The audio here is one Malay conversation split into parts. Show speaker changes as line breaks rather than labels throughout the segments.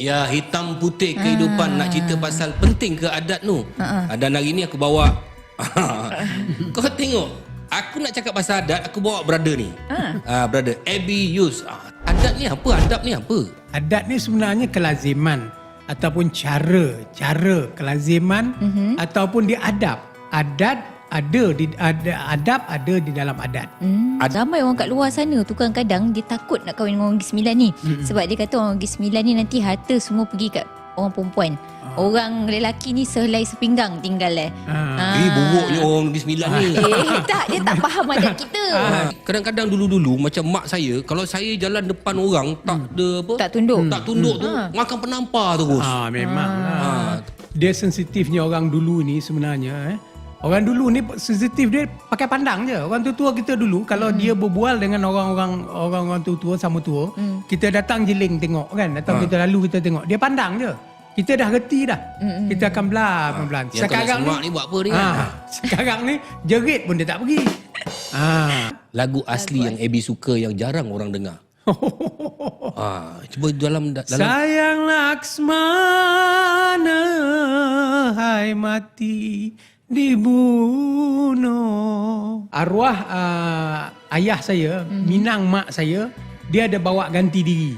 Ya, hitam putih kehidupan. Nak cerita pasal penting ke adat tu. Dan hari ni aku bawa kau tengok, aku nak cakap pasal adat, aku bawa brother ni. Brother Abby Yus. Adat ni apa? Adab ni apa?
Adat ni sebenarnya kelaziman ataupun cara kelaziman ataupun dia adab. Adat adab ada di dalam adat.
Ramai orang kat luar sana tu kadang-kadang dia takut nak kahwin dengan orang Negeri Sembilan ni. Sebab dia kata orang Negeri Sembilan ni nanti harta semua pergi kat orang perempuan. Orang lelaki ni sehelai sepinggang tinggal
Buruknya orang Negeri Sembilan ni.
Tak, dia tak faham adat kita.
Kadang-kadang dulu-dulu macam mak saya, kalau saya jalan depan orang tak ada apa?
Tak tunduk.
Tak tunduk tu, makan penampar terus.
Memang. Dia sensitifnya orang dulu ni sebenarnya. Orang dulu ni sensitif dia pakai pandang je. Orang tua-tua kita dulu kalau dia berbual dengan orang tua-tua sama tua, kita datang jeling tengok kan, atau kita lalu kita tengok, dia pandang je. Kita dah reti dah. Kita akan pelan-pelan.
Sekarang ni buat apa ni kan?
Sekarang ni jerit pun dia tak pergi.
Lagu asli yang Abby suka yang jarang orang dengar. Cuba dalam
Sayang Laksmana, hai mati dibunuh. Arwah ayah saya, Minang mak saya, dia ada bawa ganti diri.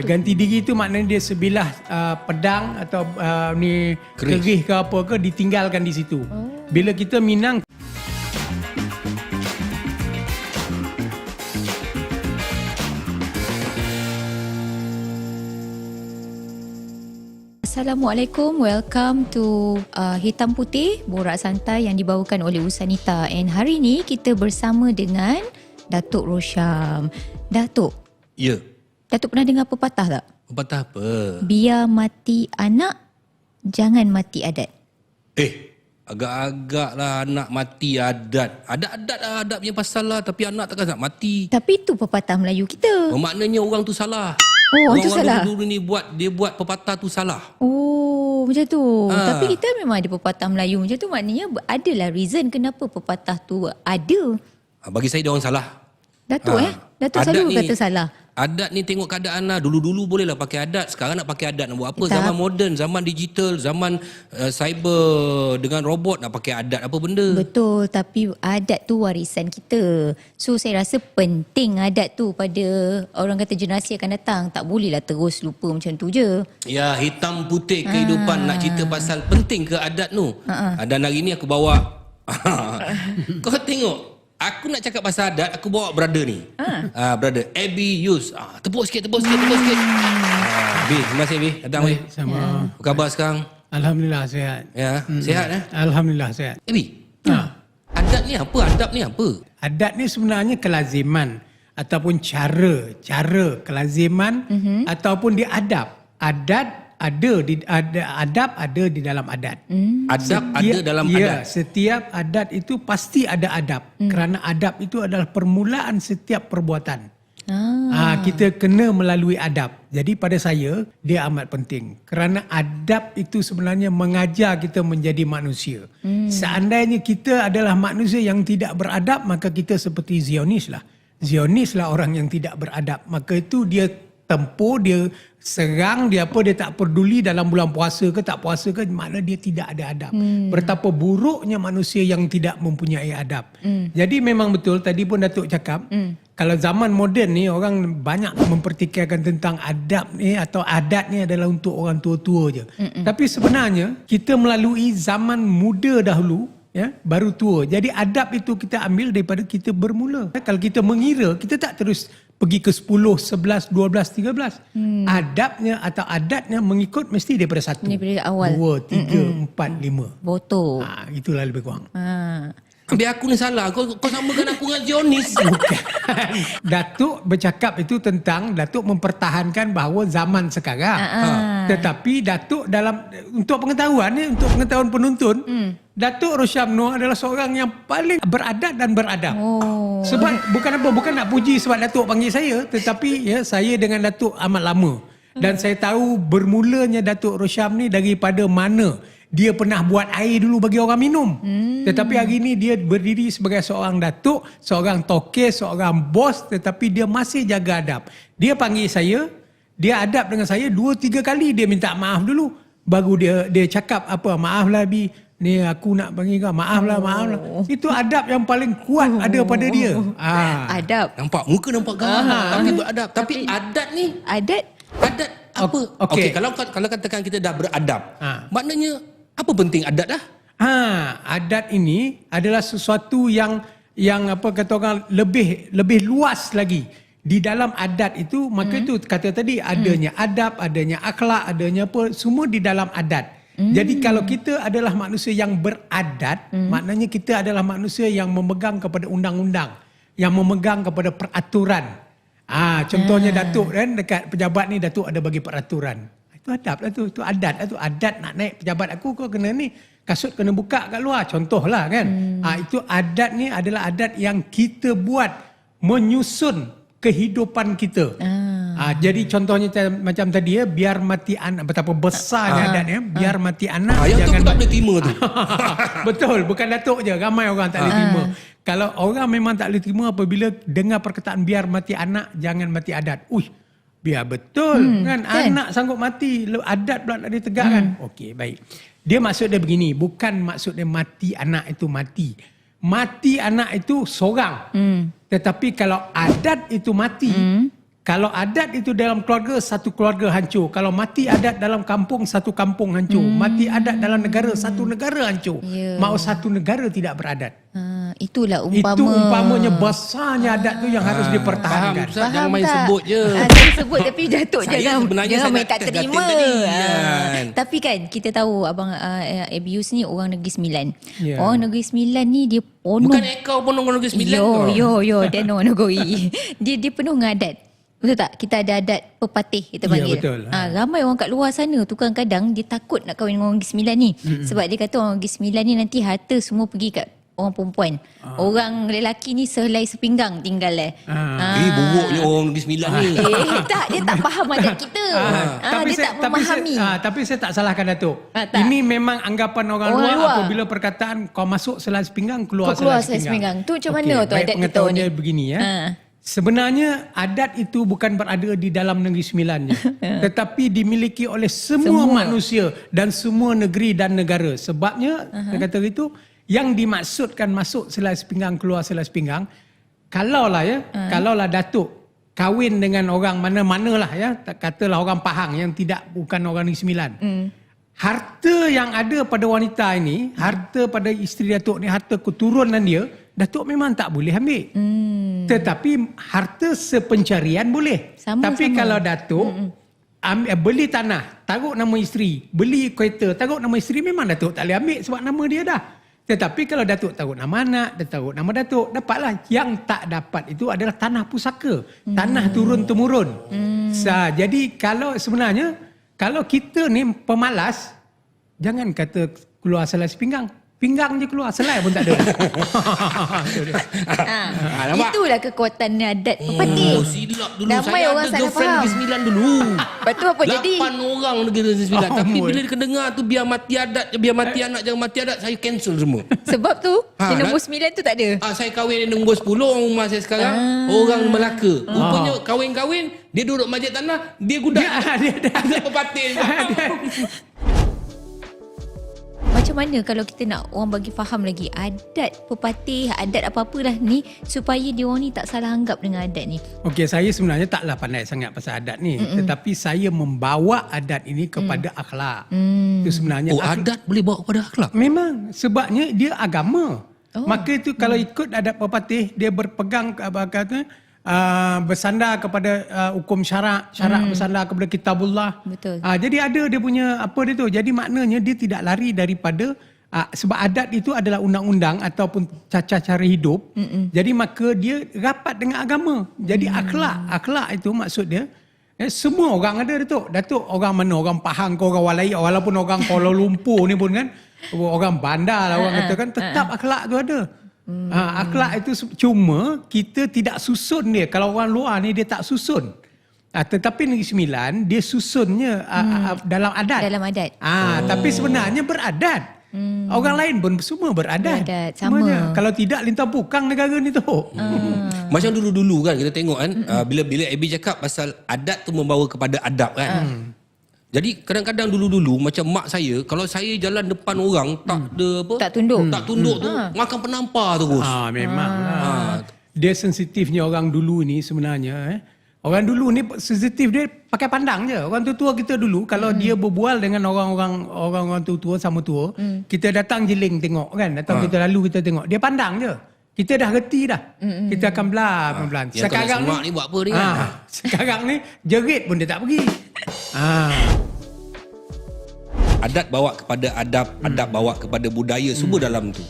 Ganti diri tu maknanya dia sebilah pedang atau kerih ke apa ke ditinggalkan di situ. Bila kita Minang.
Assalamualaikum, welcome to Hitam Putih, borak santai yang dibawakan oleh Usanita. And hari ni kita bersama dengan Datuk Rosyam. Datuk.
Ya.
Datuk pernah dengar pepatah tak?
Pepatah apa?
Biar mati anak, jangan mati adat.
Agak-agak lah anak mati adat. Ada adat lah, adat punya pasal lah. Tapi anak takkan nak mati.
Tapi itu pepatah Melayu kita.
Maknanya orang tu salah.
Orang tu salah?
Dulu ni dia buat pepatah tu salah.
Oh, macam tu. Tapi kita memang ada pepatah Melayu macam tu. Maknanya adalah reason kenapa pepatah tu ada.
Bagi saya dia orang salah.
Datuk Datuk selalu kata salah.
Adat ni tengok keadaan lah. Dulu-dulu boleh lah pakai adat. Sekarang nak pakai adat nak buat apa?
Tak.
Zaman moden, zaman digital, zaman cyber dengan robot nak pakai adat apa benda?
Betul, tapi adat tu warisan kita. So saya rasa penting adat tu pada orang kata generasi akan datang. Tak bolehlah terus lupa macam tu je.
Ya, hitam putih kehidupan. Nak cerita pasal penting ke adat tu. Dan hari ni aku bawa kau tengok, aku nak cakap pasal adat, aku bawa brother ni. Brother Abby Yus. Tepuk sikit. Bi, terima kasih Bi. Datang Bi.
Sama.
Apa khabar sekarang?
Alhamdulillah sihat.
Ya, sihat
Alhamdulillah sihat.
Abby. Adat ni apa? Adab ni apa?
Adat ni sebenarnya kelaziman ataupun cara kelaziman ataupun dia adab. Adab ada di dalam adat.
Adab ada dalam adat.
Setiap adat itu pasti ada adab. Kerana adab itu adalah permulaan setiap perbuatan. Kita kena melalui adab. Jadi pada saya, dia amat penting. Kerana adab itu sebenarnya mengajar kita menjadi manusia. Seandainya kita adalah manusia yang tidak beradab, maka kita seperti Zionis lah. Zionis lah orang yang tidak beradab. Maka itu dia tempur, dia serang, dia tak peduli dalam bulan puasa ke tak puasa ke, makna dia tidak ada adab. Betapa buruknya manusia yang tidak mempunyai adab. Jadi memang betul tadi pun Datuk cakap, kalau zaman moden ni orang banyak mempertikaikan tentang adab ni atau adat ni adalah untuk orang tua-tua je. Tapi sebenarnya kita melalui zaman muda dahulu, baru tua. Jadi adab itu kita ambil daripada kita bermula. Kalau kita mengira, kita tak terus pergi ke 10, 11, 12, 13. Adabnya atau adatnya mengikut mesti daripada 1.
Daripada awal.
2, 3, 4, 5.
Betul.
Itulah lebih kurang.
Biar aku ni salah. Kau samakan aku dengan Zionis.
Bukan. Datuk bercakap itu tentang Datuk mempertahankan bahawa zaman sekarang. Tetapi Datuk dalam untuk pengetahuan penonton, Datuk Rosyam Noor adalah seorang yang paling beradat dan beradab. Sebab bukan nak puji sebab Datuk panggil saya, tetapi saya dengan Datuk amat lama. Dan saya tahu bermulanya Datuk Rosyam ni daripada mana. Dia pernah buat air dulu bagi orang minum. Tetapi hari ini dia berdiri sebagai seorang datuk, seorang toke, seorang bos, tetapi dia masih jaga adab. Dia panggil saya, dia adab dengan saya 2-3 kali dia minta maaf dulu. Baru dia cakap apa, maaf lah Bi, ni aku nak panggil kau, maaf lah. Itu adab yang paling kuat ada pada dia.
Adab.
Nampak muka nampak galak tapi beradab. Tapi adat ni,
Adat
apa?
Okey.
Kalau katakan kita dah beradab, maknanya apa penting adat dah?
Adat ini adalah sesuatu yang apa kata orang lebih luas lagi. Di dalam adat itu, maka itu kata tadi adanya adab, adanya akhlak, adanya apa, semua di dalam adat. Jadi kalau kita adalah manusia yang beradat, maknanya kita adalah manusia yang memegang kepada undang-undang, yang memegang kepada peraturan. Contohnya Datuk kan, dekat pejabat ni Datuk ada bagi peraturan. Itu adab lah tu, itu adat lah tu. Adat nak naik pejabat aku, kau kena ni, kasut kena buka kat luar, contohlah kan. Itu adat ni adalah adat yang kita buat menyusun kehidupan kita. Jadi contohnya macam tadi ya, biar mati anak, betapa besarnya adatnya, biar mati anak.
Yang tu aku tak boleh terima tu.
Betul, bukan Datuk je, ramai orang tak boleh terima. Kalau orang memang tak boleh terima apabila dengar perkataan biar mati anak, jangan mati adat. Biar betul kan, anak sanggup mati, adat pula tak ditegakkan. Okey, baik. Dia maksud dia begini, bukan maksud dia mati anak itu mati. Mati anak itu seorang. Tetapi kalau adat itu mati, kalau adat itu dalam keluarga, satu keluarga hancur. Kalau mati adat dalam kampung, satu kampung hancur. Mati adat dalam negara, satu negara hancur. Mau satu negara tidak beradat.
Itulah
Itu umpamanya besarnya adat tu yang harus dipertahankan.
Faham, jangan main sebut je.
Saya sebut tapi Datuk
Saya
jangan
sebenarnya saya
main
nak
tak terima.
tegatin tadi, kan.
Tapi kan kita tahu abang Abuse ni orang Negeri Sembilan.
Ya.
Orang Negeri Sembilan ni dia penuh.
Bukan kau pun orang Negeri Sembilan kau.
Yo, dan orang Negeri. dia penuh dengan adat. Betul tak? Kita ada adat pepatih kita
Ya,
panggil.
betul.
Ramai orang kat luar sana tu kadang-kadang dia takut nak kahwin dengan orang Negeri Sembilan ni. Sebab dia kata orang Negeri Sembilan ni nanti harta semua pergi kat orang perempuan. Orang lelaki ni sehelai sepinggang tinggal
Buruknya orang Negeri Sembilan ni.
Tak, dia tak faham adat kita. Dia tak memahami.
Tapi saya tak salahkan Datuk.
Tak.
Ini memang anggapan orang luar apabila perkataan kau masuk selai sepinggang, keluar selai sepinggang.
Tu macam mana tu adat kita
pengetahuan
ni?
dia begini ya. Sebenarnya adat itu bukan berada di dalam Negeri Sembilan je. Tetapi dimiliki oleh semua manusia dan semua negeri dan negara. Sebabnya, saya kata itu, yang dimaksudkan masuk selai sepinggang, keluar selai sepinggang, kalaulah Datuk kahwin dengan orang mana-manalah ya, katalah orang Pahang yang bukan orang Negeri Sembilan. Harta yang ada pada wanita ini, harta pada isteri Datuk ni, harta keturunan dia, Datuk memang tak boleh ambil. Tetapi harta sepencarian boleh. Tapi kalau Datuk beli tanah, taruh nama isteri, beli kereta, taruh nama isteri, memang Datuk tak boleh ambil sebab nama dia dah. Tetapi kalau Datuk taruh nama anak, dia taruh nama Datuk, dapatlah. Yang tak dapat itu adalah tanah pusaka, tanah turun-temurun. Jadi sebenarnya kalau kita ni pemalas, jangan kata keluar selai sepinggang. Pinggang je keluar, selai pun tak ada.
Itulah kekuatan adat pepatih.
Silap dulu.
Ramai
Saya
orang
ada
salah
girlfriend
faham.
Negeri Sembilan dulu.
Betul apa jadi?
8 orang Negeri Sembilan. Tapi bila dia dengar tu biar mati adat, biar mati anak, jangan mati adat, saya cancel semua.
Sebab tu yang nombor 9 tu tak ada.
Saya kahwin dengan nombor 10 orang rumah saya sekarang, orang Melaka. Rupanya kahwin-kahwin, dia duduk majlis tanah, dia gudak. Dia ada pepatih.
Macam mana kalau kita nak orang bagi faham lagi adat pepatih, adat apa-apalah ni supaya dia orang ni tak salah anggap dengan adat ni?
Okey, saya sebenarnya taklah pandai sangat pasal adat ni. Tetapi saya membawa adat ini kepada akhlak. Itu sebenarnya.
Adat boleh bawa kepada akhlak?
Memang. Sebabnya dia agama. Maka itu kalau ikut adat pepatih, dia berpegang bersandar kepada hukum syarak bersandar kepada kitabullah.
Betul.
Jadi ada dia punya apa dia tu. Jadi maknanya dia tidak lari daripada sebab adat itu adalah undang-undang ataupun cara hidup. Jadi maka dia rapat dengan agama. Jadi akhlak itu maksud dia semua orang ada Datuk orang mana, orang Pahang ke orang Walai, walaupun orang Kuala Lumpur ni pun kan, orang bandar lah orang kata kan, tetap akhlak tu ada. Akhlak itu cuma kita tidak susun dia. Kalau orang luar ni dia tak susun. Tetapi Negeri Sembilan dia susunnya dalam adat. Tapi sebenarnya beradat. Orang lain pun semua beradat.
Sama.
Kalau tidak lintang pukang negara ni tu.
Macam dulu-dulu kan kita tengok kan, bila Abby cakap pasal adat tu membawa kepada adab kan. Jadi kadang-kadang dulu-dulu macam mak saya, kalau saya jalan depan orang tak ada apa?
Tak tunduk.
Tak tunduk tu, makan penampar terus.
Memang. Dia sensitifnya orang dulu ni sebenarnya. Orang dulu ni sensitif dia pakai pandang je. Orang tua kita dulu kalau dia berbual dengan orang-orang tua sama tua, kita datang jeling tengok kan, datang kita lalu kita tengok. Dia pandang je. Kita dah reti dah. Kita akan pelan-pelan.
Yang sekarang ni buat apa ni kan?
Sekarang ni jerit pun dia tak pergi.
Adat bawa kepada adab, adab bawa kepada budaya, semua dalam tu.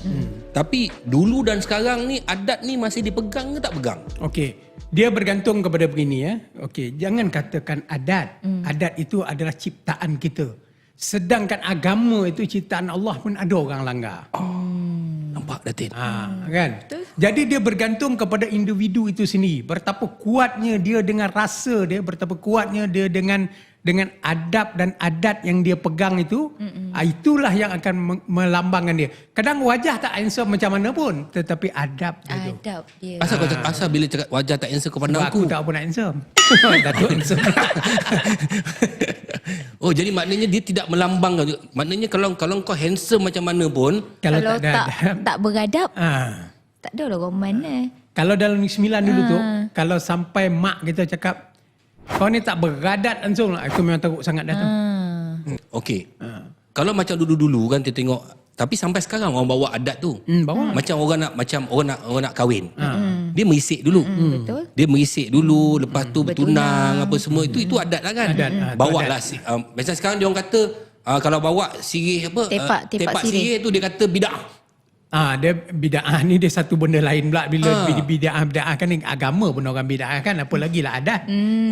Tapi dulu dan sekarang ni adat ni masih dipegang ke tak pegang?
Okey. Dia bergantung kepada begini ya. Okey, jangan katakan adat. Adat itu adalah ciptaan kita. Sedangkan agama itu ciptaan Allah pun ada orang langgar.
Nampak Datin?
Kan? Jadi dia bergantung kepada individu itu sendiri. Betapa kuatnya dia dengan rasa dia, betapa kuatnya dia dengan adab dan adat yang dia pegang itu, itulah yang akan melambangkan dia. Kadang wajah tak handsome macam mana pun, tetapi adab dia tu.
Adab dia.
Asal bila cakap wajah tak handsome kau pandang
Sebab
aku?
aku tak apa nak handsome. Datuk handsome.
Oh, jadi maknanya dia tidak melambangkan. Maknanya kalau kau handsome macam mana pun,
Kalau
ada adab.
tak beradab,
Ah.
tak ada lah roman
Kalau dalam Negeri Sembilan dulu tu, kalau sampai mak kita cakap, kau ni tak beradat langsung lah, aku memang teruk sangat dah tu.
okey. Kalau macam dulu-dulu kan kita tengok, tapi sampai sekarang orang bawa adat tu.
Bawa.
Macam orang nak kahwin. Dia merisik dulu.
Betul.
Dia merisik dulu, lepas tu bertunang apa semua itu adat lah kan.
Adat,
Bawa
adat.
lah macam sekarang dia orang kata kalau bawa sirih apa?
Tepak
sirih tu dia kata bid'ah.
Dia bid'ah ni dia satu benda lain pula. Bila bid'ah kan ni agama pun orang bid'ah kan, apa lagi lah adat.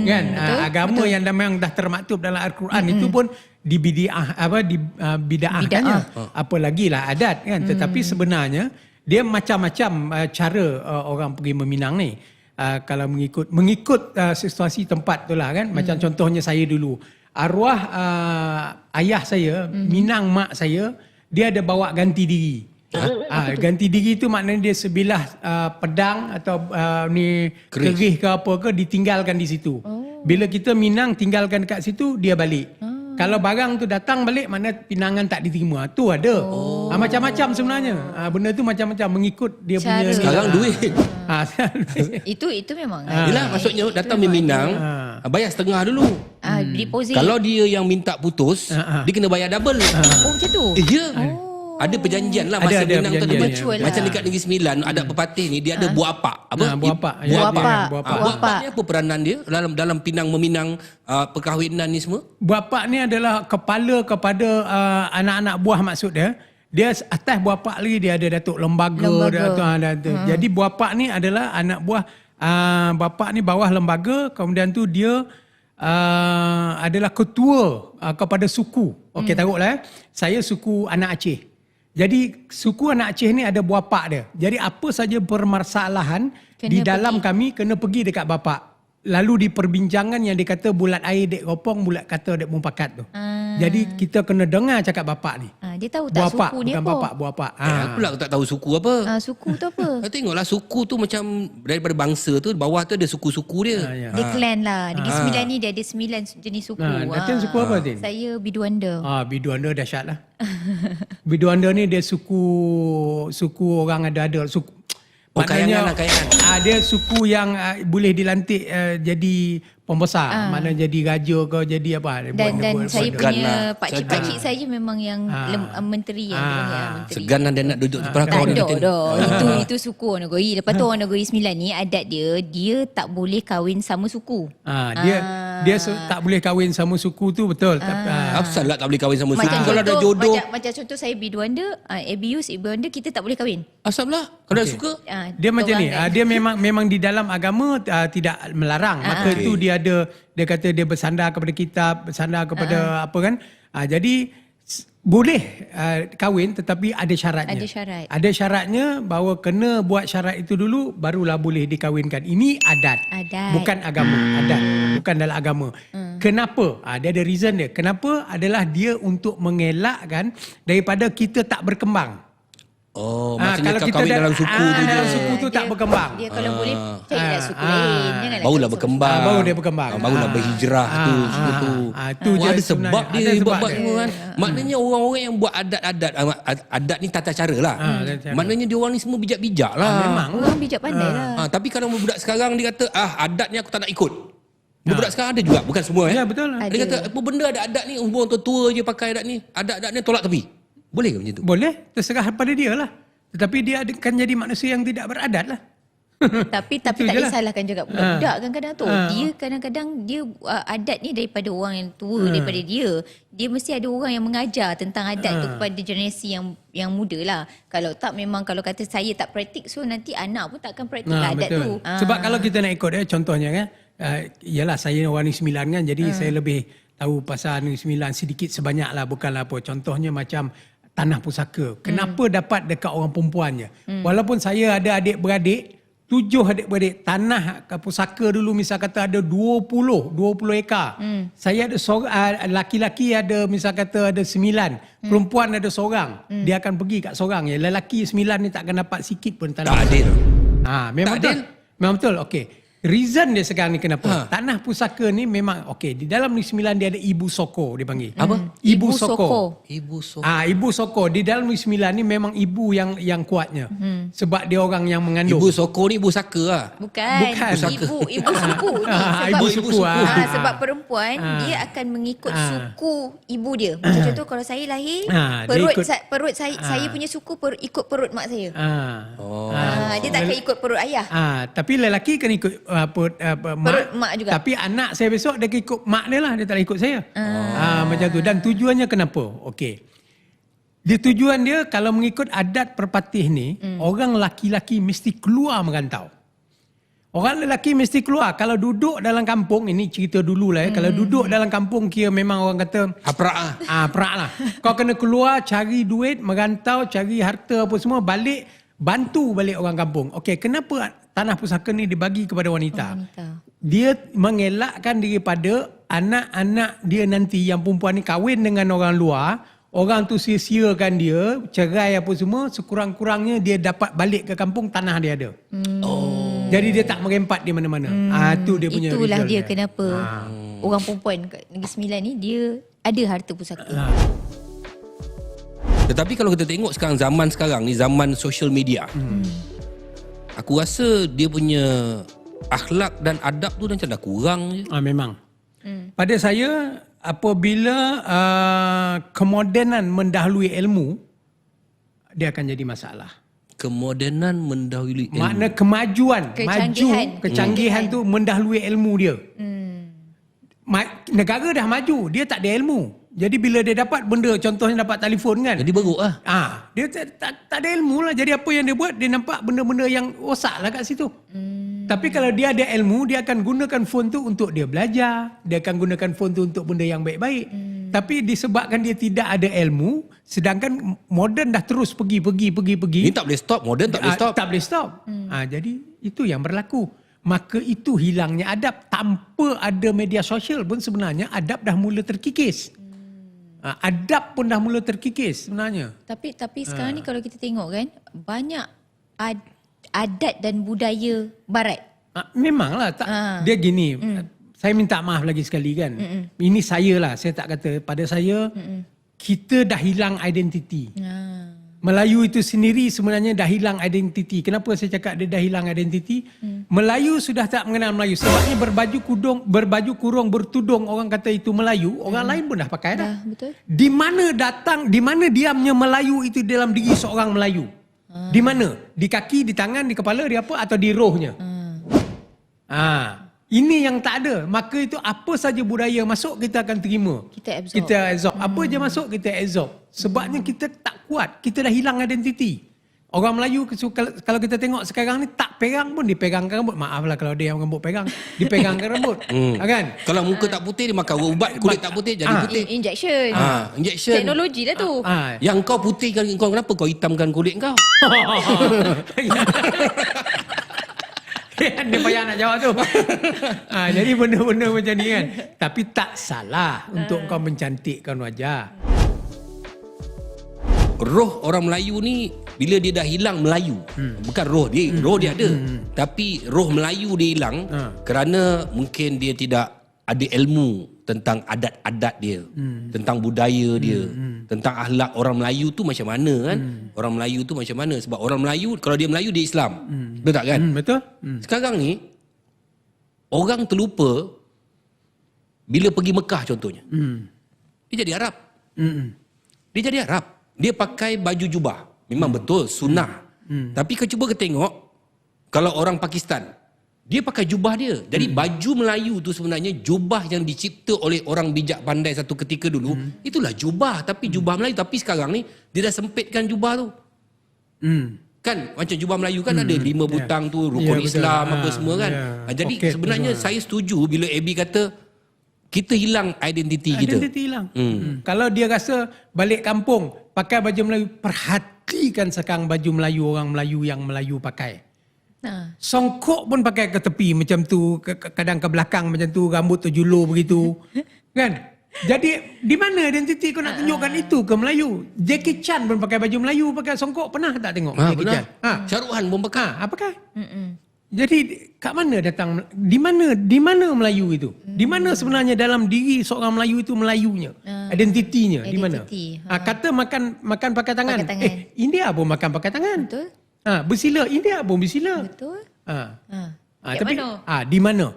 Kan? Agama yang memang dah termaktub dalam Al-Quran itu pun di bid'ahkannya. Apa lagi lah adat kan. Tetapi sebenarnya dia macam-macam cara orang pergi meminang ni. Kalau mengikut situasi tempat tu lah kan. Macam contohnya saya dulu. Arwah ayah saya, minang mak saya, dia ada bawa ganti diri. Ganti diri tu maknanya dia sebilah pedang atau kerih ke apa ke ditinggalkan di situ. Bila kita minang tinggalkan dekat situ, dia balik. Kalau barang tu datang balik, mana pinangan tak diterima. Tu ada. Macam-macam sebenarnya. Benda tu macam-macam mengikut dia
Cara.
punya.
Sekarang duit.
Itu memang.
Yelah, maksudnya datang Minang, bayar setengah dulu.
Deposit.
Kalau dia yang minta putus, dia kena bayar double.
Macam tu.
Ya. Ada perjanjian lah masa
Ada
Minang tu.
perjanjian,
Mature lah.
Macam dekat Negeri Sembilan, adat pepatih ni, dia ada buah apak. Apa?
Buah apak.
Buah apak.
Buah apak ni apa peranan dia dalam pinang meminang perkahwinan ni semua?
Bapa ni adalah kepala kepada anak-anak buah maksud dia. Dia atas bapa lagi dia ada datuk lembaga. Jadi bapa ni adalah anak buah bapa ni bawah lembaga, kemudian tu dia adalah ketua kepada suku. Okey, taruhlah saya suku anak Aceh. Jadi suku anak Aceh ni ada bapa dia. Jadi apa saja permasalahan di dalam kami kena pergi dekat bapa. Lalu di perbincangan yang dikata bulat air dek ropong, bulat kata dek mumpakat tu. Jadi kita kena dengar cakap bapak ni.
Dia tahu tak
Buapa,
suku dia
bukan
apa?
bapak, buapa.
Aku pula tak tahu suku apa.
Suku tu apa?
Tengoklah suku tu macam daripada bangsa tu, bawah tu ada suku-suku dia.
Dia clan lah. Negeri Sembilan ni dia ada 9 jenis suku.
Datin suku apa, Tin?
Saya Biduanda.
Biduanda dahsyat lah. Biduanda ni dia suku orang ada suku.
Kayangan.
Dia suku yang boleh dilantik jadi pembesar. Mana jadi raja ke jadi apa.
Dan saya
Segan
punya
lah.
pakcik-pakcik saya memang yang menteri. Menteri.
Segan lah dia nak duduk di
Tak
kau ni.
ada. Itu suku orang Negeri. Lepas tu orang Negeri Sembilan ni adat dia tak boleh kahwin sama suku.
Dia tak boleh kahwin sama suku tu betul.
Apa salah tak boleh kahwin sama suku?
Macam
Kalau ada jodoh.
Macam contoh saya Biduanda, Abius, Ibuanda, kita tak boleh kahwin.
Asal lah. Kalau dah suka.
Dia macam ni. Dia memang di dalam agama tidak melarang. Maka itu dia kata dia bersandar kepada kitab, bersandar kepada apa kan. Jadi boleh kahwin tetapi ada syaratnya.
Ada syarat.
Ada syaratnya bahawa kena buat syarat itu dulu barulah boleh dikahwinkan. Ini adat. Bukan agama. Adat. Bukan dalam agama. Kenapa? Dia ada reason dia. Kenapa? Adalah dia untuk mengelakkan daripada kita tak berkembang.
Oh, maksudnya kau kahwin dalam suku tu je.
dalam suku tu tak berkembang.
Dia kalau boleh carilah suku lain. Janganlah
Barulah
cari
berkembang.
Baru dia berkembang.
Barulah berhijrah tu suku tu.
Tu je
Ada sebab
sebenarnya.
dia
Ada sebab
buat
dia.
semua kan. Maknanya orang-orang yang buat adat ni tata cara lah.
tata cara.
Maknanya dia orang ni semua bijak-bijak lah.
Memang.
Orang bijak pandai lah.
Tapi kalau budak sekarang dia kata adat ni aku tak nak ikut. Budak sekarang ada juga, bukan semua
Ya, betul lah.
Ada.
Dia kata apa benda ada adat ni, orang tua-tua je pakai adat ni. Adat-adat ni tolak tepi. Boleh ke macam tu?
Boleh, terserah pada dia lah. Tetapi dia akan jadi manusia yang tidak beradat lah.
Tapi
Itu
tak
je lah.
disalahkan juga budak-budak kadang-kadang tu. Dia kadang-kadang dia adat ni daripada orang yang tua, daripada dia. Dia mesti ada orang yang mengajar tentang adat tu kepada generasi yang muda lah. Kalau tak memang kalau kata saya tak praktik, so nanti anak pun tak akan praktik lah adat tu.
Sebab kalau kita nak ikut contohnya kan, ialah saya orang Negeri Sembilan kan, jadi saya lebih tahu pasal Negeri Sembilan sedikit sebanyak lah, bukanlah apa. Contohnya macam Tanah Pusaka. Kenapa dapat dekat orang perempuan je? Walaupun saya ada adik-beradik, 7 adik-beradik, tanah pusaka dulu misal kata ada 20 ekar. Saya ada laki-laki ada misal kata ada 9, perempuan ada seorang. Dia akan pergi kat seorang je. Lelaki 9 ni tak akan dapat sikit pun tanah.
Tak adil.
Memang
Tak
betul.
adil.
Memang betul. Okey. Reason dia sekarang ni kenapa? Tanah pusaka ni memang okey, di dalam Negeri Sembilan dia ada Ibu Soko dia panggil.
Apa?
Ibu Soko.
Ibu so.
Ibu Soko di dalam Negeri Sembilan ni memang ibu yang kuatnya. Sebab dia orang yang mengandung.
Ibu Soko ni ibu saka lah.
Bukan.
Bukan.
Ibu suku ni.
Ibu suku.
Sebab perempuan dia akan mengikut suku ibu dia. Macam contoh kalau saya lahir,
dia
perut saya punya suku ikut perut mak saya.
Oh.
Dia tak akan ikut perut ayah.
Tapi lelaki kan ikut
Perut mak juga.
Tapi anak saya besok dia ikut mak dia lah, dia tak ikut saya. Macam tu. Dan tujuannya kenapa? Okey. Tujuan dia kalau mengikut adat perpatih ni, orang laki-laki mesti keluar merantau. Orang lelaki mesti keluar. Kalau duduk dalam kampung, ini cerita dulu lah ya. Kalau duduk dalam kampung kira memang orang kata
Aprak ah.
perak lah. Kau kena keluar cari duit, merantau, cari harta apa semua, balik, bantu balik orang kampung. Okey, kenapa tanah pusaka ni dibagi kepada wanita? Dia mengelakkan daripada anak-anak dia nanti yang perempuan ni kahwin dengan orang luar, orang tu sia-siakan dia, cerai apa semua, sekurang-kurangnya dia dapat balik ke kampung, tanah dia ada. Jadi dia tak merempat di mana-mana. Tu dia punya
Itulah
result
dia kenapa orang perempuan kat Negeri Sembilan ni dia ada harta pusaka.
Tetapi kalau kita tengok sekarang ni zaman social media. Aku rasa dia punya akhlak dan adab tu macam dah kurang je.
Memang. Pada saya, apabila kemodenan mendahului ilmu, dia akan jadi masalah.
Kemodenan mendahului ilmu.
Makna kemajuan, kecanggihan tu mendahului ilmu dia. Negara dah maju, dia tak ada ilmu. Jadi bila dia dapat benda, contohnya dapat telefon kan.
Jadi beruk lah.
Dia tak ada ilmu lah. Jadi apa yang dia buat, dia nampak benda-benda yang rosak lah kat situ. Tapi kalau dia ada ilmu, dia akan gunakan phone tu untuk dia belajar. Dia akan gunakan phone tu untuk benda yang baik-baik. Tapi disebabkan dia tidak ada ilmu, sedangkan moden dah terus pergi.
Ni tak boleh stop, moden tak boleh stop.
Tak boleh stop. Jadi itu yang berlaku. Maka itu hilangnya adab. Tanpa ada media sosial pun sebenarnya adab dah mula terkikis. Adab pun dah mula terkikis sebenarnya.
Tapi sekarang ni kalau kita tengok kan, banyak adat dan budaya barat.
Memanglah. Dia gini, saya minta maaf lagi sekali kan. Ini saya lah, saya tak kata. Pada saya, kita dah hilang identiti. Melayu itu sendiri sebenarnya dah hilang identiti. Kenapa saya cakap dia dah hilang identiti? Melayu sudah tak mengenal Melayu. Sebabnya berbaju kurung, bertudung, orang kata itu Melayu. Orang lain pun dah pakai dah.
Betul.
Di mana diamnya Melayu itu dalam diri seorang Melayu? Di mana? Di kaki, di tangan, di kepala, di apa? Atau di rohnya? Ini yang tak ada. Maka itu apa saja budaya masuk, kita akan terima. Kita absorb. Apa je masuk, kita absorb. Sebabnya kita tak kuat. Kita dah hilang identiti. Orang Melayu, kalau kita tengok sekarang ni, tak perang pun dipegangkan rambut. Maaf lah kalau dia yang rambut perang. Dipegangkan rambut. Kan?
Kalau muka tak putih, dia makan ubat. Kulit tak putih, jadi putih.
Injection.
Injection.
Teknologi dah tu.
Yang kau putihkan, kau kenapa kau hitamkan kulit kau?
Dia payah nak jawab tu. Jadi benda-benda macam ni kan. Tapi tak salah untuk kau mencantikkan wajah.
Roh orang Melayu ni bila dia dah hilang Melayu. Bukan roh dia ada. Tapi roh Melayu dia hilang kerana mungkin dia tidak ada ilmu tentang adat-adat dia, tentang budaya dia, tentang akhlak orang Melayu tu macam mana kan. Orang Melayu tu macam mana, sebab orang Melayu kalau dia Melayu dia Islam. Betul tak kan?
Betul.
Sekarang ni orang terlupa bila pergi Mekah contohnya. Dia jadi Arab. Dia jadi Arab. Dia pakai baju jubah. Memang betul sunnah. Tapi kau cuba tengok kalau orang Pakistan, dia pakai jubah dia. Jadi baju Melayu tu sebenarnya jubah yang dicipta oleh orang bijak pandai satu ketika dulu. Itulah jubah, tapi jubah Melayu. Tapi sekarang ni dia dah sempitkan jubah tu. Kan macam jubah Melayu kan ada 5 butang tu, rukun Islam apa semua kan. Jadi sebenarnya saya setuju bila AB kata kita hilang identiti kita.
Identiti hilang. Kalau dia rasa balik kampung pakai baju Melayu, perhatikan sekarang baju Melayu orang Melayu yang Melayu pakai. Songkok pun pakai ke tepi macam tu, kadang ke belakang macam tu, rambut terjulur begitu. Kan? Jadi di mana identiti kau nak tunjukkan itu ke Melayu? Jackie Chan pun pakai baju Melayu, pakai songkok, pernah tak tengok Jackie
Benar.
Chan?
Shah Rukh Khan pun pakai.
Pakai. Jadi kat mana datang, di mana Melayu itu? Di mana sebenarnya dalam diri seorang Melayu itu Melayunya? Identitinya di mana? Kata makan pakai tangan. India pun makan pakai tangan.
Betul.
Bersila, India pun bersila.
Betul.
Tapi di mana?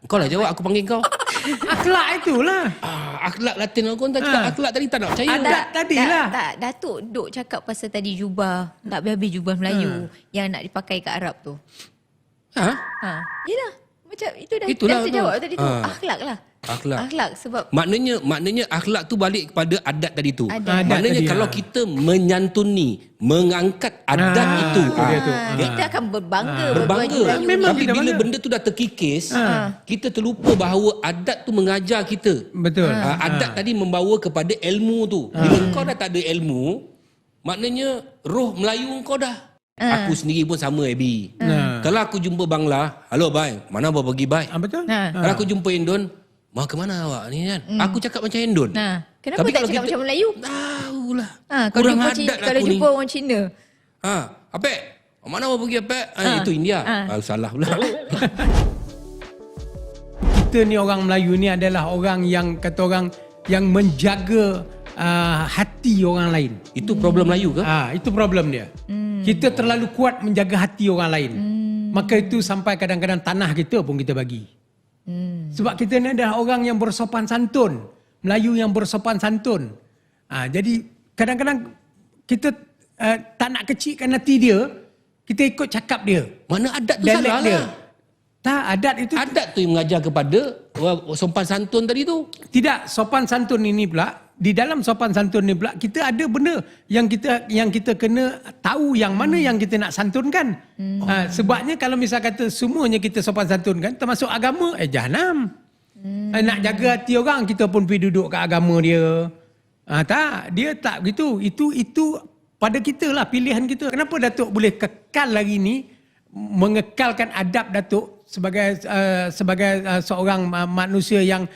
Kau lah jawab, aku panggil kau.
Akhlak itulah.
Akhlak Latin kau tak cakap akhlak tadi tak nak percaya.
Tadilah.
Tak, Datuk duk cakap pasal tadi jubah, tak habis-habis jubah Melayu yang nak dipakai kat Arab tu. Yelah. Macam itu dah
Itulah
dah jawab tadi tu. Akhlak lah.
Akhlak.
Sebab
Maknanya akhlak tu balik kepada adat tadi tu.
Adat.
Maknanya
Adat
kalau
tadi,
kita menyantuni, mengangkat adat itu,
kita akan berbangga
berbangga.
Melayu.
Memang
Tapi
kita
bila
bangga.
benda tu dah terkikis, kita terlupa bahawa adat tu mengajar kita.
Betul.
Adat tadi membawa kepada ilmu tu. Bila kau dah tak ada ilmu, maknanya roh Melayu kau dah. Aku sendiri pun sama, Abi. Kalau aku jumpa Bangla, halo bhai, mana bawa pergi bhai?
Betul.
Kalau aku jumpa Indon, mau ke mana awak ni kan? Aku cakap macam Indon.
Kenapa
Tapi
tak
kalau
cakap
kita-
macam Melayu?
Tahulah.
Kalau
Kurang
jumpa,
adat
kalau
aku ni.
jumpa orang Cina.
Apek, mana bawa pergi Apek? Itu India. Salah pula.
Kita ni orang Melayu ni adalah orang yang kata orang yang menjaga hati orang lain.
Itu problem Melayu ke?
Itu problem dia. Kita terlalu kuat menjaga hati orang lain. Maka itu sampai kadang-kadang tanah kita pun kita bagi. Sebab kita ni adalah orang yang bersopan santun. Melayu yang bersopan santun. Jadi kadang-kadang kita tak nak kecilkan hati dia, kita ikut cakap dia.
Mana adat tu
Dialek
salah
dia.
lah.
Tak, adat itu
Adat tu yang mengajar kepada sopan santun tadi tu.
tidak. Sopan santun ini pula, di dalam sopan santun ni pula kita ada benda yang kita kena tahu yang mana yang kita nak santunkan. Sebabnya kalau misal kata semuanya kita sopan santunkan, termasuk agama, jahanam. Nak jaga hati orang, kita pun pergi duduk kat agama dia. Tak, dia tak begitu. Itu pada kita lah, pilihan kita. Kenapa Datuk boleh kekal lagi ni mengekalkan adab Datuk sebagai seorang manusia yang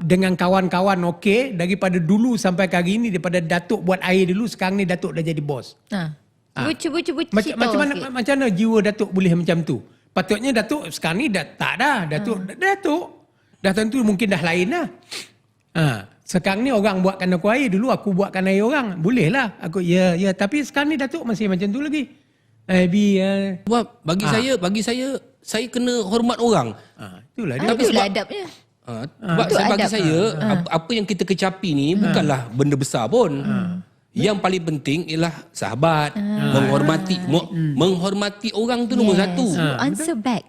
dengan kawan-kawan okey, daripada dulu sampai ke hari ni, daripada Datuk buat air dulu, sekarang ni Datuk dah jadi bos.
Cuba cerita
Macam mana jiwa Datuk boleh macam tu? Patutnya Datuk sekarang ni dah tak dah. Datuk dah tentu mungkin dah lain lah. Sekarang ni orang buatkan aku air, dulu aku buatkan air orang. Boleh lah. Aku ya, tapi sekarang ni Datuk masih macam tu lagi.
Sebab bagi saya kena hormat orang.
Itulah dia.
Tapi
itulah
sebab-
adabnya.
Sebab
Itu
bagi
adab.
saya apa yang kita kecapi ni bukanlah benda besar pun. Yang paling penting ialah sahabat, menghormati orang tu nombor satu.
You answer back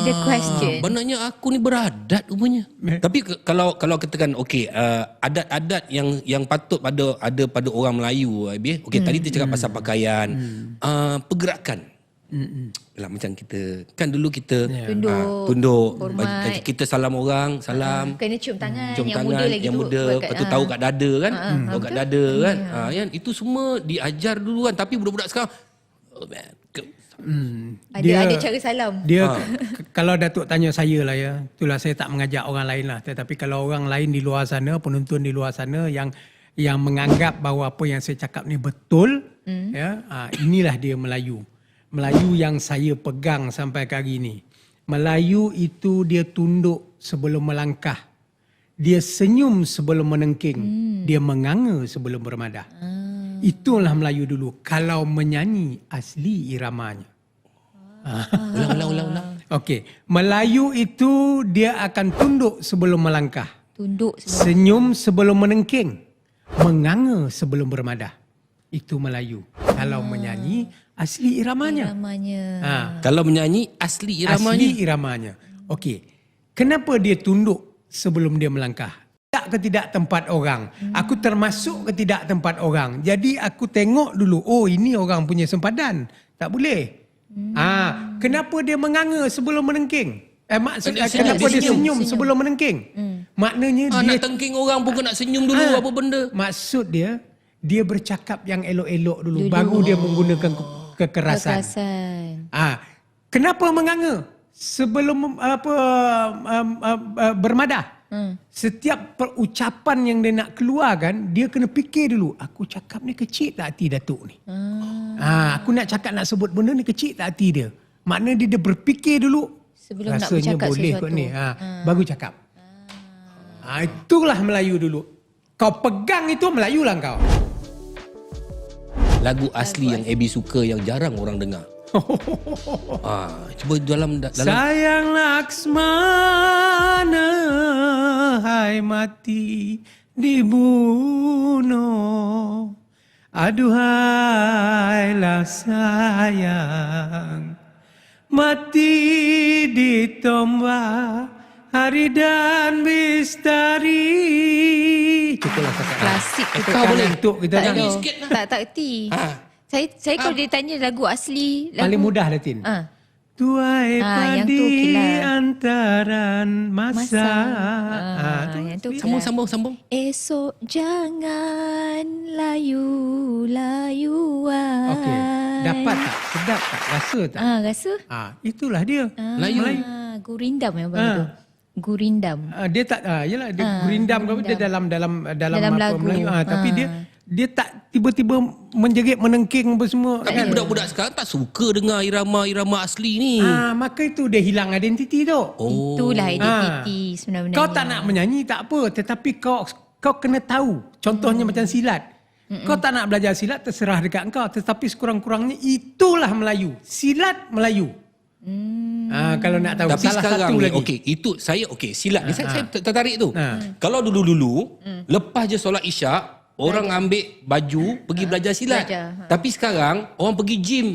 the question.
Benarnya aku ni beradat rupanya. Tapi kalau katakan okey, adat-adat yang patut pada orang Melayu, okey tadi kita cakap pasal pakaian, pergerakan. Lah macam kita kan dulu kita tunduk,
hormat.
kita salam orang, salam.
Kena cium tangan.
Cium
yang
tangan
muda lagi
yang
tu,
muda, lepas tu tahu kat dada kan. Tahu kat dada kan. Kan itu semua diajar dulu kan, tapi budak-budak sekarang
ada cara salam.
Dia kalau Datuk tanya saya lah ya, itulah saya tak mengajak orang lain lah. Tetapi kalau orang lain di luar sana, penonton di luar sana yang yang menganggap bahawa apa yang saya cakap ni betul, ya, inilah dia Melayu. Melayu yang saya pegang sampai ke hari ini. Melayu itu dia tunduk sebelum melangkah. Dia senyum sebelum menengking. Dia menganga sebelum bermadah. Itulah Melayu dulu. Kalau menyanyi asli iramanya.
Ulang.
Okey, Melayu itu dia akan tunduk sebelum melangkah.
Tunduk
Senyum sebelum menengking. Menganga sebelum bermadah. Itu Melayu. Kalau menyanyi asli iramanya.
Kalau menyanyi asli iramanya.
Asli iramanya. Okey. Kenapa dia tunduk sebelum dia melangkah? Tak ke tidak tempat orang. Aku termasuk ke tidak tempat orang. Jadi aku tengok dulu, oh ini orang punya sempadan. Tak boleh. Kenapa dia menganga sebelum menengking? Kenapa dia senyum sebelum menengking? Maknanya dia
nak tengking orang pun nak senyum dulu apa benda.
Maksud dia bercakap yang elok-elok dulu. Baru dia menggunakan kekerasan. Kenapa menganga? Sebelum bermadah. Setiap perucapan yang dia nak keluarkan, dia kena fikir dulu. Aku cakap ni kecil tak hati Datuk ni? Aku nak cakap nak sebut benda ni kecil tak hati dia? Maknanya dia berfikir dulu.
Sebelum nak
rasanya
bercakap
boleh
sesuatu.
kot ni. Baru cakap. Itulah Melayu dulu. Kau pegang itu Melayu lah kau.
Lagu asli yang Abi suka yang jarang orang dengar. Cuba dalam
Sayang Laksmana, hai mati dibunuh. Aduhailah sayang, mati ditombak hari dan misteri. Cukuplah cakap.
Klasik tu.
Kau boleh untuk kita
Tak
kan.
tahu. Tak erti. Saya kalau dia tanya lagu asli,
Paling mudah Latin. Tuai
yang tu
padi
okeylah.
antaran masa.
Yang tu okeylah.
Sambung.
Esok jangan layu-layuan.
Okey. Dapat tak? Sedap tak? Rasa tak?
Rasa?
Itulah dia.
Melayu.
Gurindam yang bang tu. Gurindam.
Dia tak yalah dia gurindam ke apa, dia dalam
Dalam
apa
lagu.
Melayu. Tapi dia tak tiba-tiba menjerit menengking apa semua.
Tapi budak-budak sekarang tak suka dengar irama-irama asli ni.
Maka itu dia hilang identiti tu.
Itulah identiti sebenarnya.
Kau tak nak menyanyi tak apa, tetapi kau kena tahu. Contohnya macam silat. Kau tak nak belajar silat, terserah dekat kau, tetapi sekurang-kurangnya itulah Melayu. Silat Melayu. Kalau nak tahu.
Tapi
salah
sekarang
satu
ni,
lagi.
saya silat ni saya tertarik tu. Kalau dulu-dulu lepas je solat Isyak, orang ambil baju pergi belajar silat. Tapi sekarang orang pergi gym.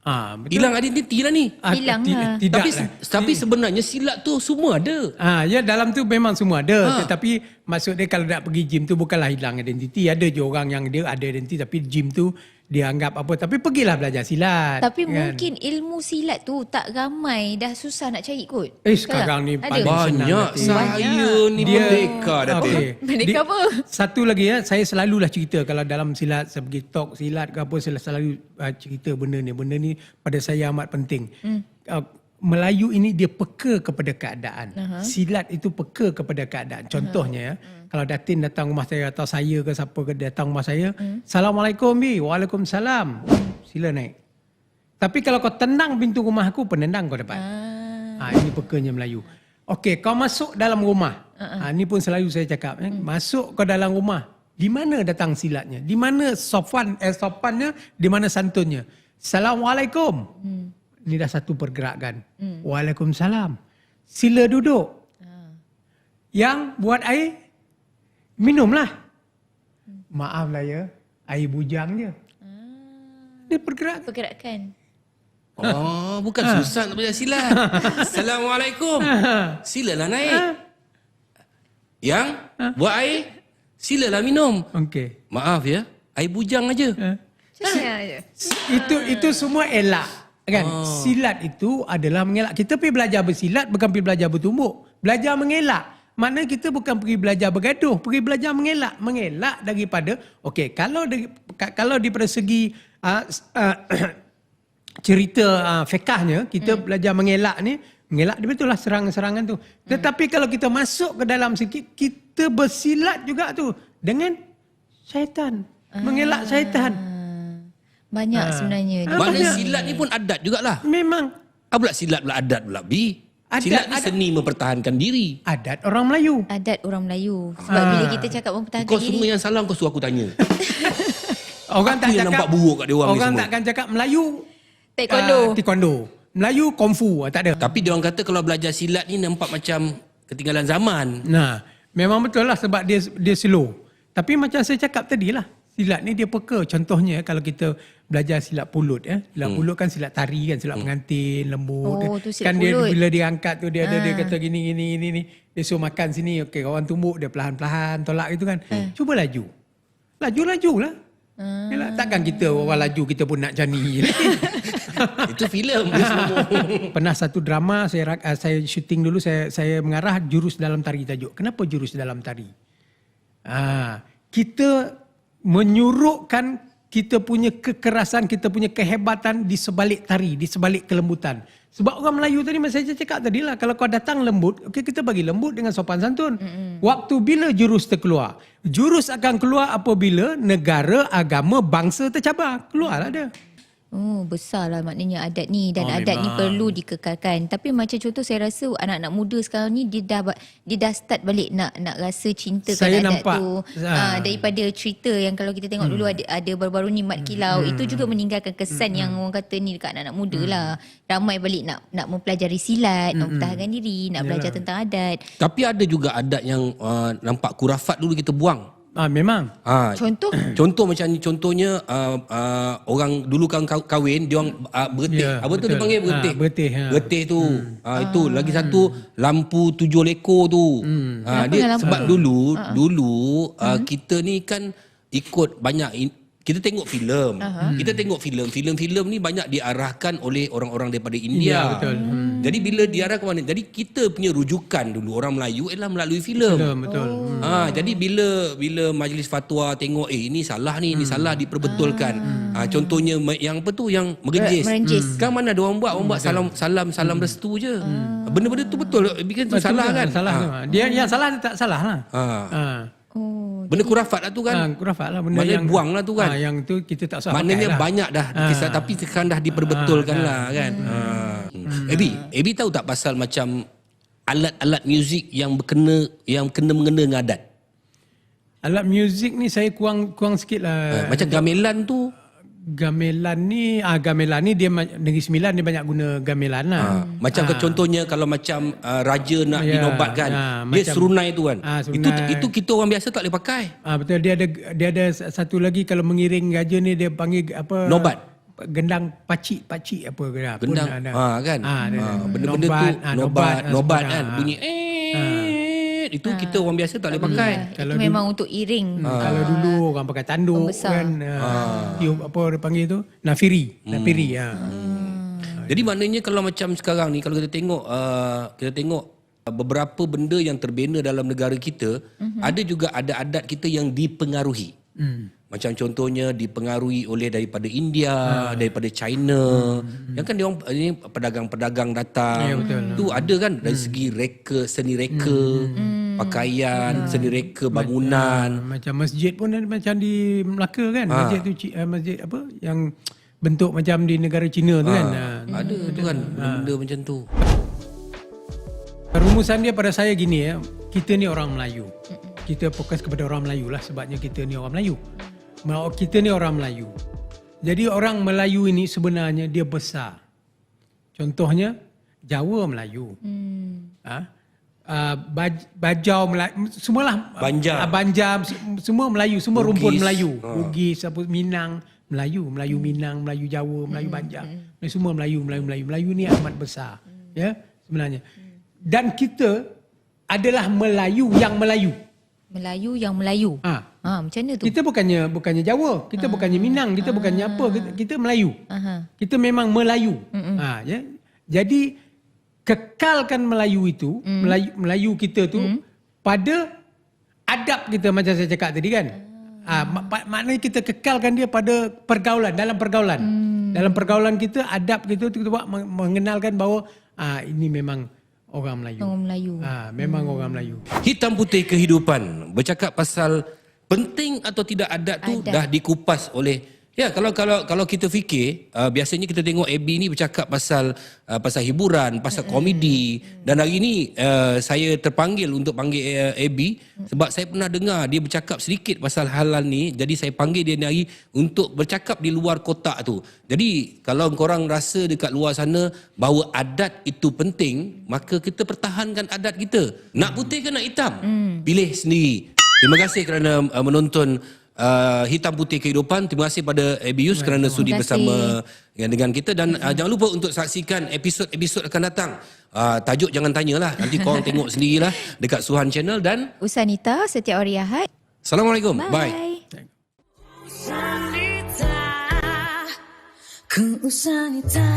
Betul.
Hilang identiti lah ni.
Hilang lah.
Tidak
Tapi sebenarnya silat tu semua ada.
Ya dalam tu memang semua ada. Tetapi maksud dia kalau nak pergi gym tu bukanlah hilang identiti. Ada je orang yang dia ada identiti tapi gym tu dia anggap apa. Tapi pergilah belajar silat.
Tapi mungkin ilmu silat tu tak ramai, dah susah nak cari kot.
Sekarang ni
Ada?
paling senang.
Banyak.
Datin.
Saya ni merdeka dah.
Merdeka apa?
Satu lagi saya selalulah cerita kalau dalam silat, saya pergi talk silat ke apa, saya selalu cerita benda ni. Benda ni pada saya amat penting. Melayu ini dia peka kepada keadaan. Silat itu peka kepada keadaan. Contohnya kalau Datin datang rumah saya atau saya ke siapa ke datang rumah saya, Assalamualaikum Bi, Waalaikumsalam. Sila naik. Tapi kalau kau tendang pintu rumah aku, penendang kau dapat. Ini pekanya Melayu. Okey, kau masuk dalam rumah. Ini pun selalu saya cakap. Masuk kau dalam rumah. Di mana datang silatnya? Di mana sopannya? Di mana santunnya? Assalamualaikum. Ini dah satu pergerakan. Waalaikumsalam. Sila duduk. Yang buat air, minumlah. Maaflah ya, air bujang je. Dia
Pergerakan.
Bukan susah nak belajar silat. Assalamualaikum. Silalah naik. Yang buat air, silalah minum.
Okey.
Maaf ya, air bujang aja.
Itu semua elak. Kan? Silat itu adalah mengelak. Kita pergi belajar bersilat bukan pergi belajar bertumbuk. Belajar mengelak. Maknanya kita bukan pergi belajar bergaduh, pergi belajar mengelak. Mengelak daripada kalau daripada segi cerita fiqahnya, kita belajar mengelak ni, mengelak dia betul lah serangan-serangan tu. Tetapi kalau kita masuk ke dalam sikit, kita bersilat juga tu dengan syaitan. Mengelak syaitan.
Banyak sebenarnya.
Maknanya silat ni pun adat jugalah.
Memang
Pula silat pula adat pula B. Silat ni seni mempertahankan diri.
adat orang Melayu.
Adat orang Melayu. Sebab bila kita cakap mempertahankan
Kau
diri.
semua yang salah kau suruh aku tanya.
Orang
Apa yang nampak buruk kat dia orang ni
Orang
semua?
takkan cakap Melayu
Taekwondo.
taekwondo. Melayu kungfu, tak ada.
Tapi dia orang kata kalau belajar silat ni nampak macam ketinggalan zaman.
Nah, memang betul lah sebab dia slow. Tapi macam saya cakap tadi lah, silat ni dia peka. Contohnya kalau kita belajar silat pulut silat pulut kan silat tari kan, silat pengantin, lembut.
Oh, tu silat
Kan dia
pulut.
bila dia angkat tu dia ada dia kata gini ni. Dia suruh makan sini, okey kawan tumbuk dia perlahan-perlahan tolak gitu kan. Cuba laju. Laju lah. Yalah, takkan kita orang laju kita pun nak macam ni.
Itu filem dia semua.
Pernah satu drama saya syuting dulu, saya mengarah jurus dalam tari tajuk. Kenapa jurus dalam tari? Kita menyuruhkan kita punya kekerasan, kita punya kehebatan di sebalik tari, di sebalik kelembutan. Sebab orang Melayu tadi, saya cakap tadi lah, kalau kau datang lembut, okay, kita bagi lembut dengan sopan santun. Waktu bila jurus terkeluar? Jurus akan keluar apabila negara, agama, bangsa tercabar. Keluarlah dia.
Oh, besarlah maknanya adat ni dan adat ni
memang.
perlu dikekalkan. Tapi macam contoh saya rasa anak-anak muda sekarang ni dia dah start balik nak rasa cintakan
Saya
adat
nampak.
tu. Daripada cerita yang kalau kita tengok dulu ada baru-baru ni Mat Kilau, itu juga meninggalkan kesan yang orang kata ni dekat anak-anak muda lah. Ramai balik nak mempelajari silat, mempertahankan diri, nak belajar tentang adat.
Tapi ada juga adat yang nampak kurafat dulu kita buang.
Memang.
Contoh
Contoh macam ni, contohnya orang dulu kahwin dia orang bertih.
Ya,
Apa tu dia
betul.
panggil bertih?
Bertih,
Bertih tu. Itu lagi satu lampu 7 lekor tu.
Kenapa dengan
Dia
lampu
sebab
tu?
dulu kita ni kan ikut banyak kita tengok filem. Kita tengok filem ni banyak diarahkan oleh orang-orang daripada India.
Ya, betul.
Jadi bila diarahkan mana? Jadi kita punya rujukan dulu orang Melayu ialah melalui filem.
Betul.
Jadi bila majlis fatwa tengok ini salah ni, ini salah diperbetulkan. Contohnya yang apa tu yang merenjis.
Merenjis.
Kan mana ada orang buat salam restu je. Benda-benda tu betul bikin tu salah kan?
Salah tu. Dia yang salah dia tak salah lah.
Benda kurafat lah tu kan.
Kurafat lah benda
Maknanya
yang
buang lah tu kan.
yang tu kita tak usah
Maknanya
pakai lah.
banyak dah kisah tapi sekarang dah diperbetulkan lah kan. Ebi tahu tak pasal macam alat-alat muzik yang kena mengena dengan adat?
Alat muzik ni saya kurang sikit lah.
Macam gamelan tu.
Gamelan ni dia Negeri Sembilan dia banyak guna gamelan lah.
Macam contohnya kalau macam raja nak
Ya,
dinobatkan, dia
macam-
serunai tu kan.
serunai.
Itu kita orang biasa tak boleh pakai.
Betul, dia ada satu lagi kalau mengiring raja ni dia panggil apa?
Nobat.
Gendang pacik apa ke?
Gendang. Kan. Benda-benda tu nobat kan. Bunyi itu kita orang biasa tak boleh pakai.
itu memang untuk iring.
Kalau dulu orang pakai tanduk
Pembesar.
kan. Tiup apa dia panggil tu? Nafiri.
Jadi maknanya kalau macam sekarang ni kalau kita tengok beberapa benda yang terbina dalam negara kita, ada juga ada adat kita yang dipengaruhi. Macam contohnya dipengaruhi oleh daripada India, daripada China. Yang kan dia orang ini pedagang-pedagang datang.
Ya, betul.
Tu ada kan dari segi seni reka, pakaian, seni reka bangunan.
Macam masjid pun ada macam di Melaka kan. Masjid tu masjid apa yang bentuk macam di negara Cina tu kan.
Ada tu kan benda macam tu.
Rumusan dia pada saya gini kita ni orang Melayu. Kita fokus kepada orang Melayu lah sebabnya kita ni orang Melayu. Kita ni orang Melayu. Jadi orang Melayu ini sebenarnya dia besar. Contohnya Jawa Melayu. Bajau Melayu, semualah Banjar semua Melayu, semua
Bugis.
rumpun Melayu. Bugis, Minang, Melayu Minang, Melayu Jawa, Melayu Banjar. Semua Melayu ni amat besar. Ya, sebenarnya. Dan kita adalah Melayu yang Melayu.
Melayu yang Melayu. Macam mana tu?
Kita bukannya Jawa, kita bukannya Minang, kita bukannya apa, kita Melayu. Kita memang Melayu. Ya. Jadi kekalkan Melayu itu, Melayu kita tu pada adab kita macam saya cakap tadi kan. Maknanya kita kekalkan dia pada pergaulan, dalam pergaulan. Dalam pergaulan kita, adab kita buat mengenalkan bahawa ini memang orang Melayu.
Orang Melayu.
Memang orang Melayu.
Hitam putih kehidupan bercakap pasal penting atau tidak adat tu
Adat.
dah dikupas oleh. Ya, kalau kita fikir, biasanya kita tengok AB ni bercakap pasal hiburan, pasal komedi, dan hari ni saya terpanggil untuk panggil AB sebab saya pernah dengar dia bercakap sedikit pasal halal ni, jadi saya panggil dia ni hari untuk bercakap di luar kotak tu. Jadi kalau korang rasa dekat luar sana bahawa adat itu penting, maka kita pertahankan adat kita. Nak putih ke nak hitam? Pilih sendiri. Terima kasih kerana menonton Hitam Putih Kehidupan. Terima kasih pada Abius kerana sudi
Terima kasih.
bersama dengan kita, dan jangan lupa untuk saksikan episod-episod akan datang. Tajuk jangan tanyalah, nanti korang tengok sendirilah dekat Suhan Channel. Dan
Usanita setiap hari Ahad.
Assalamualaikum.
Bye.
Usanita, ku Usanita.